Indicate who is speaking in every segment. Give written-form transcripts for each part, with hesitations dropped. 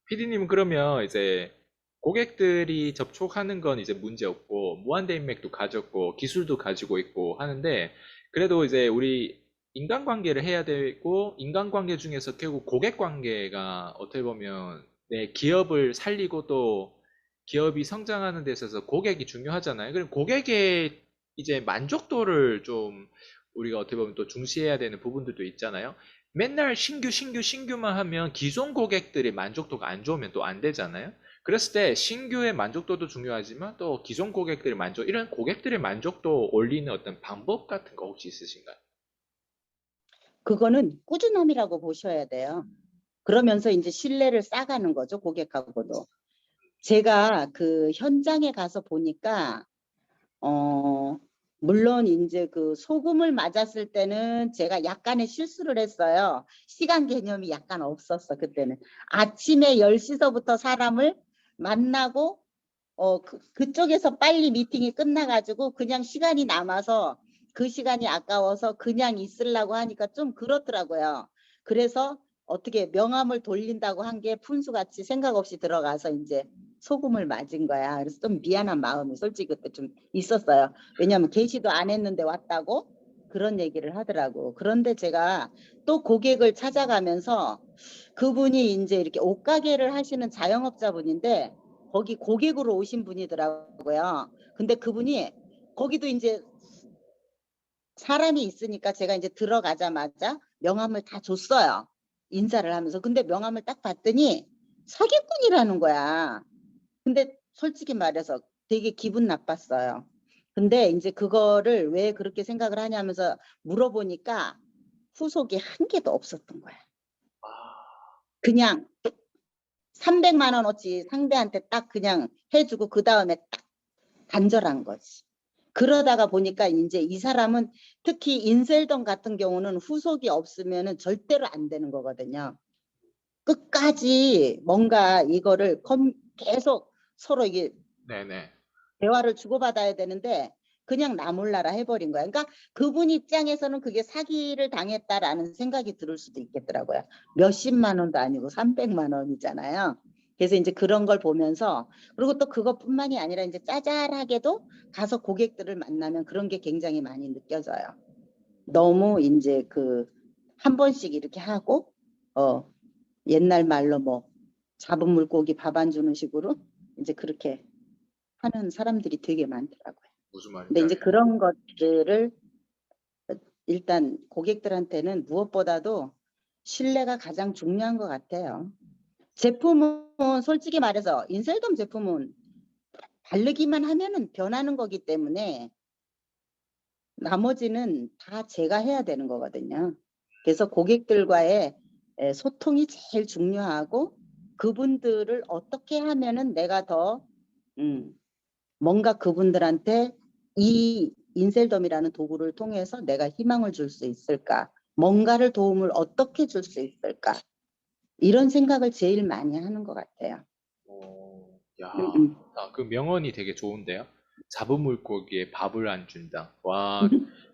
Speaker 1: PD님은 그러면 이제 고객들이 접촉하는 건 이제 문제 없고, 무한대 인맥도 가졌고, 기술도 가지고 있고 하는데, 그래도 이제 우리 인간관계를 해야 되고, 인간관계 중에서 결국 고객관계가 어떻게 보면 내 기업을 살리고 또 기업이 성장하는 데 있어서 고객이 중요하잖아요. 그럼 고객의 이제 만족도를 좀 우리가 어떻게 보면 또 중시해야 되는 부분들도 있잖아요. 맨날 신규만 하면 기존 고객들의 만족도가 안 좋으면 또 안 되잖아요. 그랬을 때 신규의 만족도도 중요하지만 또 기존 고객들의 이런 고객들의 만족도 올리는 어떤 방법 같은 거 혹시 있으신가요?
Speaker 2: 그거는 꾸준함이라고 보셔야 돼요. 그러면서 이제 신뢰를 쌓아가는 거죠, 고객하고도. 제가 그 현장에 가서 보니까, 어, 물론 이제 그 소금을 맞았을 때는 제가 약간의 실수를 했어요. 시간 개념이 약간 없었어, 그때는. 아침에 10시서부터 사람을 만나고, 그쪽에서 빨리 미팅이 끝나가지고 그냥 시간이 남아서 그 시간이 아까워서 그냥 있으려고 하니까 좀 그렇더라고요. 그래서 어떻게 명함을 돌린다고 한 게 푼수같이 생각 없이 들어가서 이제 소금을 맞은 거야. 그래서 좀 미안한 마음이 솔직히 그때 좀 있었어요. 왜냐하면 게시도 안 했는데 왔다고 그런 얘기를 하더라고. 그런데 제가 또 고객을 찾아가면서 그분이 이제 이렇게 옷가게를 하시는 자영업자분인데 거기 고객으로 오신 분이더라고요. 근데 그분이 거기도 이제 사람이 있으니까 제가 이제 들어가자마자 명함을 다 줬어요. 인사를 하면서. 근데 명함을 딱 봤더니 사기꾼이라는 거야. 근데 솔직히 말해서 되게 기분 나빴어요. 근데 이제 그거를 왜 그렇게 생각을 하냐면서 물어보니까 후속이 한 개도 없었던 거야. 그냥 300만 원어치 상대한테 딱 그냥 해주고 그 다음에 딱 단절한 거지. 그러다가 보니까 이제 이 사람은 특히 인셀덤 같은 경우는 후속이 없으면 절대로 안 되는 거거든요. 끝까지 뭔가 이거를 계속 서로 이게
Speaker 1: 네네.
Speaker 2: 대화를 주고받아야 되는데 그냥 나 몰라라 해버린 거야. 그러니까 그분 입장에서는 그게 사기를 당했다라는 생각이 들을 수도 있겠더라고요. 몇십만 원도 아니고 300만 원이잖아요. 그래서 이제 그런 걸 보면서 그리고 또 그것뿐만이 아니라 이제 짜잘하게도 가서 고객들을 만나면 그런 게 굉장히 많이 느껴져요. 너무 이제 그 한 번씩 이렇게 하고 옛날 말로 뭐 잡은 물고기 밥 안 주는 식으로 이제 그렇게 하는 사람들이 되게 많더라고요.
Speaker 1: 무슨
Speaker 2: 근데
Speaker 1: 말인지
Speaker 2: 이제
Speaker 1: 알겠어요.
Speaker 2: 그런 것들을 일단 고객들한테는 무엇보다도 신뢰가 가장 중요한 것 같아요. 제품은 솔직히 말해서 인셀덤 제품은 바르기만 하면은 변하는 거기 때문에 나머지는 다 제가 해야 되는 거거든요. 그래서 고객들과의 소통이 제일 중요하고 그분들을 어떻게 하면은 내가 더 음, 뭔가 그분들한테 이 인셀덤이라는 도구를 통해서 내가 희망을 줄 수 있을까? 뭔가를 도움을 어떻게 줄 수 있을까? 이런 생각을 제일 많이 하는 것 같아요.
Speaker 1: 야,
Speaker 2: 음, 음.
Speaker 1: 그 명언이 되게 좋은데요. 잡은 물고기에 밥을 안 준다. 와,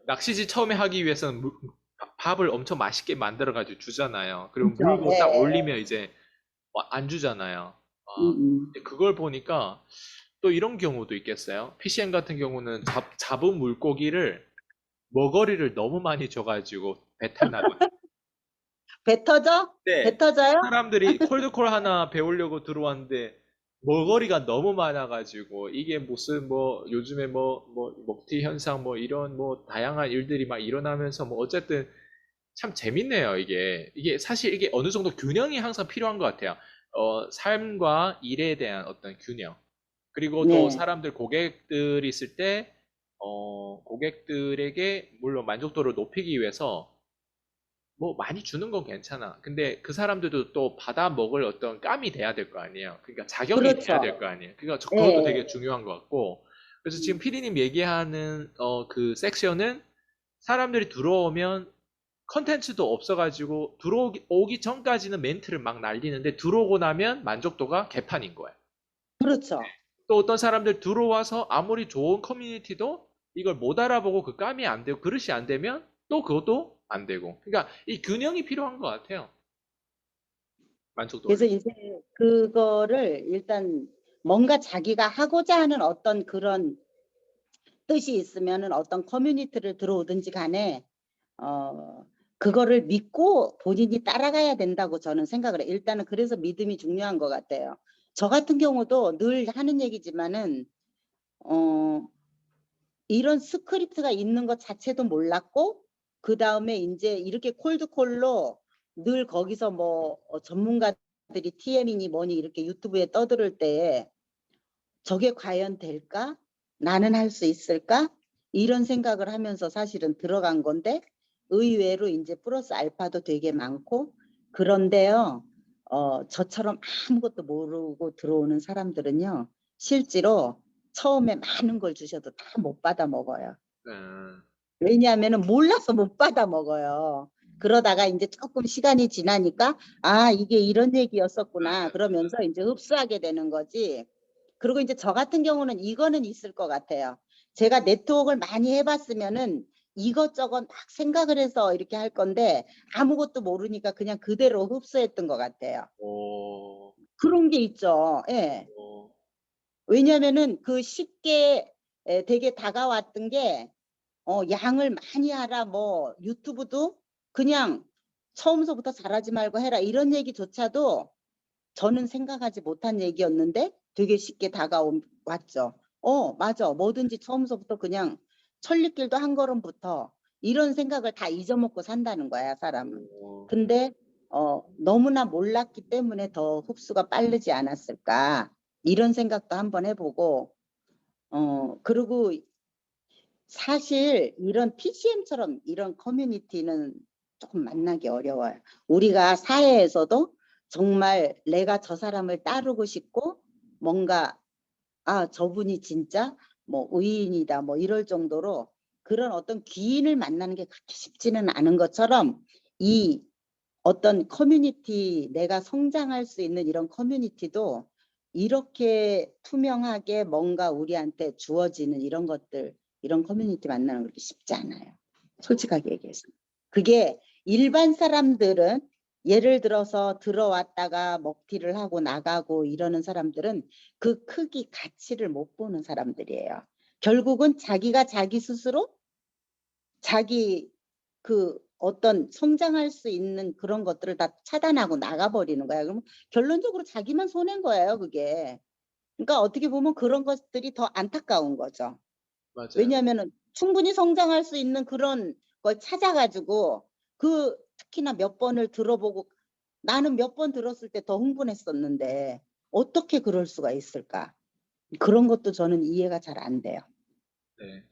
Speaker 1: 낚시질 처음에 하기 위해서는 밥을 엄청 맛있게 만들어가지고 주잖아요. 그리고
Speaker 2: 그렇죠.
Speaker 1: 물고 딱
Speaker 2: 네.
Speaker 1: 올리면 이제 안 주잖아요.
Speaker 2: 음, 음.
Speaker 1: 근데 그걸 보니까 또 이런 경우도 있겠어요. PCM 같은 경우는 잡은 물고기를 먹거리를 너무 많이 줘가지고 배탈 나거든요.
Speaker 2: 배 터져? 배
Speaker 1: 네,
Speaker 2: 터져요?
Speaker 1: 사람들이 콜드콜 하나 배우려고 들어왔는데 먹거리가 너무 많아가지고 이게 무슨 뭐 요즘에 뭐 먹튀 현상 뭐 이런 뭐 다양한 일들이 막 일어나면서 뭐 어쨌든 참 재밌네요. 이게 사실 이게 어느 정도 균형이 항상 필요한 것 같아요. 삶과 일에 대한 어떤 균형. 그리고 또
Speaker 2: 네.
Speaker 1: 사람들 고객들이 있을 때 고객들에게 물론 만족도를 높이기 위해서 뭐 많이 주는 건 괜찮아. 근데 그 사람들도 또 받아 먹을 어떤 감이 돼야 될 거 아니에요. 그러니까 자격이 돼야 될
Speaker 2: 그렇죠.
Speaker 1: 거 아니에요. 그러니까 그것도
Speaker 2: 네.
Speaker 1: 되게 중요한 것 같고. 그래서 지금
Speaker 2: 음.
Speaker 1: 피디님 얘기하는 그 섹션은 사람들이 들어오면 컨텐츠도 없어가지고 들어오기 전까지는 멘트를 막 날리는데 들어오고 나면 만족도가 개판인 거예요.
Speaker 2: 그렇죠.
Speaker 1: 또 어떤 사람들 들어와서 아무리 좋은 커뮤니티도 이걸 못 알아보고 그 감이 안 되고 그릇이 안 되면 또 그것도 안 되고. 그러니까 이 균형이 필요한 것 같아요. 만족도
Speaker 2: 그래서
Speaker 1: 올리고.
Speaker 2: 이제 그거를 일단 뭔가 자기가 하고자 하는 어떤 그런 뜻이 있으면은 어떤 커뮤니티를 들어오든지 간에 그거를 믿고 본인이 따라가야 된다고 저는 생각을 해요. 일단은 그래서 믿음이 중요한 것 같아요. 저 같은 경우도 늘 하는 얘기지만은 어, 이런 스크립트가 있는 것 자체도 몰랐고 그 다음에 이제 이렇게 콜드콜로 늘 거기서 뭐 전문가들이 TM이니 뭐니 이렇게 유튜브에 떠들을 때 저게 과연 될까? 나는 할 수 있을까? 이런 생각을 하면서 사실은 들어간 건데 의외로 이제 플러스 알파도 되게 많고 그런데요. 저처럼 아무것도 모르고 들어오는 사람들은요. 실제로 처음에 많은 걸 주셔도 다 못 받아 먹어요.
Speaker 1: 음,
Speaker 2: 왜냐하면 몰라서 못 받아 먹어요. 그러다가 이제 조금 시간이 지나니까 아 이게 이런 얘기였었구나 그러면서 이제 흡수하게 되는 거지. 그리고 이제 저 같은 경우는 이거는 있을 것 같아요. 제가 네트워크를 많이 해봤으면은 이것저것 막 생각을 해서 이렇게 할 건데 아무것도 모르니까 그냥 그대로 흡수했던 것 같아요.
Speaker 1: 어,
Speaker 2: 그런 게 있죠. 예.
Speaker 1: 어,
Speaker 2: 왜냐면은 그 쉽게 되게 다가왔던 게 양을 많이 하라 뭐 유튜브도 그냥 처음서부터 잘하지 말고 해라 이런 얘기조차도 저는 생각하지 못한 얘기였는데 되게 쉽게 다가왔죠. 맞아. 뭐든지 처음서부터 그냥 천리길도 한 걸음부터 이런 생각을 다 잊어먹고 산다는 거야, 사람은.
Speaker 1: 어,
Speaker 2: 근데 너무나 몰랐기 때문에 더 흡수가 빠르지 않았을까. 이런 생각도 한번 해보고, 그리고 사실 이런 PCM처럼 이런 커뮤니티는 조금 만나기 어려워요. 우리가 사회에서도 정말 내가 저 사람을 따르고 싶고 뭔가 저분이 진짜 뭐 의인이다 뭐 이럴 정도로 그런 어떤 귀인을 만나는 게 그렇게 쉽지는 않은 것처럼 이 어떤 커뮤니티 내가 성장할 수 있는 이런 커뮤니티도 이렇게 투명하게 뭔가 우리한테 주어지는 이런 것들 이런 커뮤니티 만나는 거 그렇게 쉽지 않아요. 솔직하게 얘기해서. 그게 일반 사람들은 예를 들어서 들어왔다가 먹튀를 하고 나가고 이러는 사람들은 그 크기 가치를 못 보는 사람들이에요. 결국은 자기가 자기 스스로 자기 그 어떤 성장할 수 있는 그런 것들을 다 차단하고 나가버리는 거야. 그러면 결론적으로 자기만 손해인 거예요, 그게. 그러니까 어떻게 보면 그런 것들이 더 안타까운 거죠.
Speaker 1: 맞아요.
Speaker 2: 왜냐하면 충분히 성장할 수 있는 그런 걸 찾아가지고 특히나 몇 번을 들어보고 나는 몇 번 들었을 때 더 흥분했었는데 어떻게 그럴 수가 있을까? 그런 것도 저는 이해가 잘 안 돼요.
Speaker 1: 네,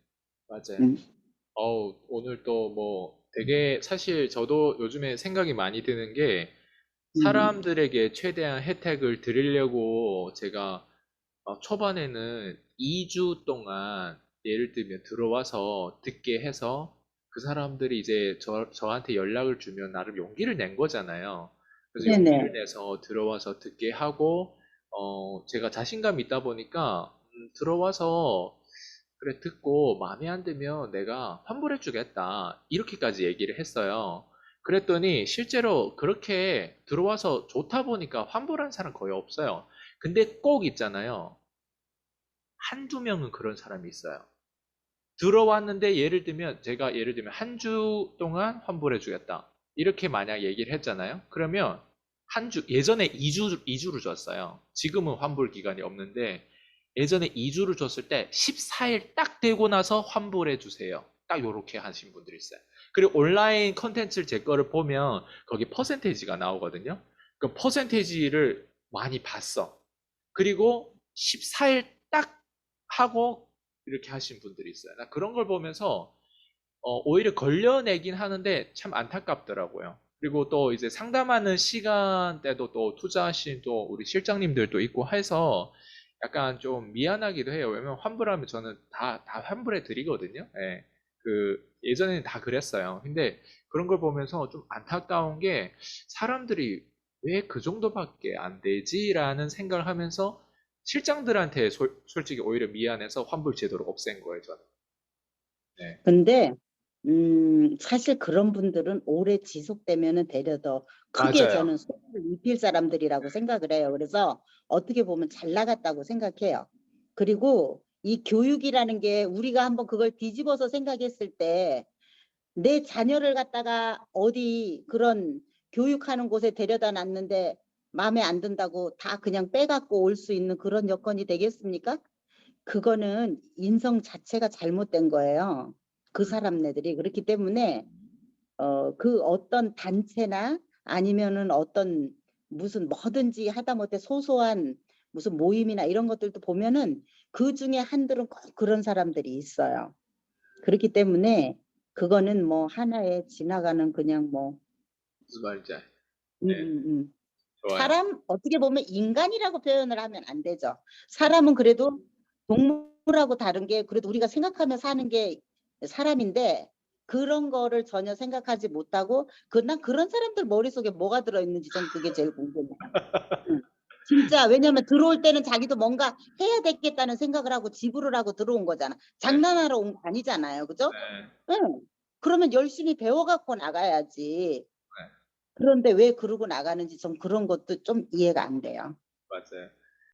Speaker 1: 맞아요.
Speaker 2: 음.
Speaker 1: 오늘 또 뭐 되게 사실 저도 요즘에 생각이 많이 드는 게
Speaker 2: 음.
Speaker 1: 사람들에게 최대한 혜택을 드리려고 제가 초반에는 2주 동안 예를 들면 들어와서 듣게 해서 그 사람들이 이제 저한테 연락을 주면 나름 용기를 낸 거잖아요. 그래서 용기를
Speaker 2: 네네.
Speaker 1: 내서 들어와서 듣게 하고, 제가 자신감이 있다 보니까, 들어와서 그래, 듣고 마음에 안 들면 내가 환불해 주겠다. 이렇게까지 얘기를 했어요. 그랬더니 실제로 그렇게 들어와서 좋다 보니까 환불한 사람 거의 없어요. 근데 꼭 있잖아요. 한두 명은 그런 사람이 있어요. 들어왔는데 예를 들면 한 주 동안 환불해 주겠다. 이렇게 만약 얘기를 했잖아요. 그러면 예전에 2주를 줬어요. 지금은 환불 기간이 없는데 예전에 2주를 줬을 때 14일 딱 되고 나서 환불해 주세요. 딱 요렇게 하신 분들이 있어요. 그리고 온라인 컨텐츠를 제 거를 보면 거기 퍼센테이지가 나오거든요. 그 퍼센테이지를 많이 봤어. 그리고 14일 딱 하고 이렇게 하신 분들이 있어요. 나 그런 걸 보면서 오히려 걸려내긴 하는데 참 안타깝더라고요. 그리고 또 이제 상담하는 시간대도 또 투자하신 또 우리 실장님들도 있고 해서 약간 좀 미안하기도 해요. 왜냐면 환불하면 저는 다 환불해 드리거든요. 예. 예전에는 다 그랬어요. 근데 그런 걸 보면서 좀 안타까운 게 사람들이 왜 그 정도밖에 안 되지라는 생각을 하면서 실장들한테 솔직히 오히려 미안해서 환불 제도를 없앤 거예요, 저는. 네.
Speaker 2: 근데 사실 그런 분들은 오래 지속되면은 되려 더 크게
Speaker 1: 맞아요.
Speaker 2: 저는 소득을 입힐 사람들이라고 생각을 해요. 그래서 어떻게 보면 잘 나갔다고 생각해요. 그리고 이 교육이라는 게 우리가 한번 그걸 뒤집어서 생각했을 때 내 자녀를 갖다가 어디 그런 교육하는 곳에 데려다 놨는데 마음에 안 든다고 다 그냥 빼갖고 올 수 있는 그런 여건이 되겠습니까? 그거는 인성 자체가 잘못된 거예요. 그 사람네들이. 그렇기 때문에 그 어떤 단체나 아니면은 어떤 무슨 뭐든지 하다못해 소소한 무슨 모임이나 이런 것들도 보면은 그 중에 한들은 꼭 그런 사람들이 있어요. 그렇기 때문에 그거는 뭐 하나의 지나가는 그냥 뭐
Speaker 1: 무슨 말인지 알.
Speaker 2: 음,
Speaker 1: 네,
Speaker 2: 음, 음.
Speaker 1: 좋아요.
Speaker 2: 사람 어떻게 보면 인간이라고 표현을 하면 안 되죠. 사람은 그래도 동물하고 다른 게 그래도 우리가 생각하며 사는 게 사람인데 그런 거를 전혀 생각하지 못하고 난 그런 사람들 머릿속에 뭐가 들어있는지 전 그게 제일 궁금해요. 응. 진짜 왜냐면 들어올 때는 자기도 뭔가 해야 되겠다는 생각을 하고 지불을 하고 들어온 거잖아.
Speaker 1: 네,
Speaker 2: 장난하러 온 거 아니잖아요. 그죠?
Speaker 1: 네,
Speaker 2: 응. 그러면 열심히 배워갖고 나가야지.
Speaker 1: 네,
Speaker 2: 그런데 왜 그러고 나가는지 좀 그런 것도 좀 이해가 안 돼요.
Speaker 1: 맞아요.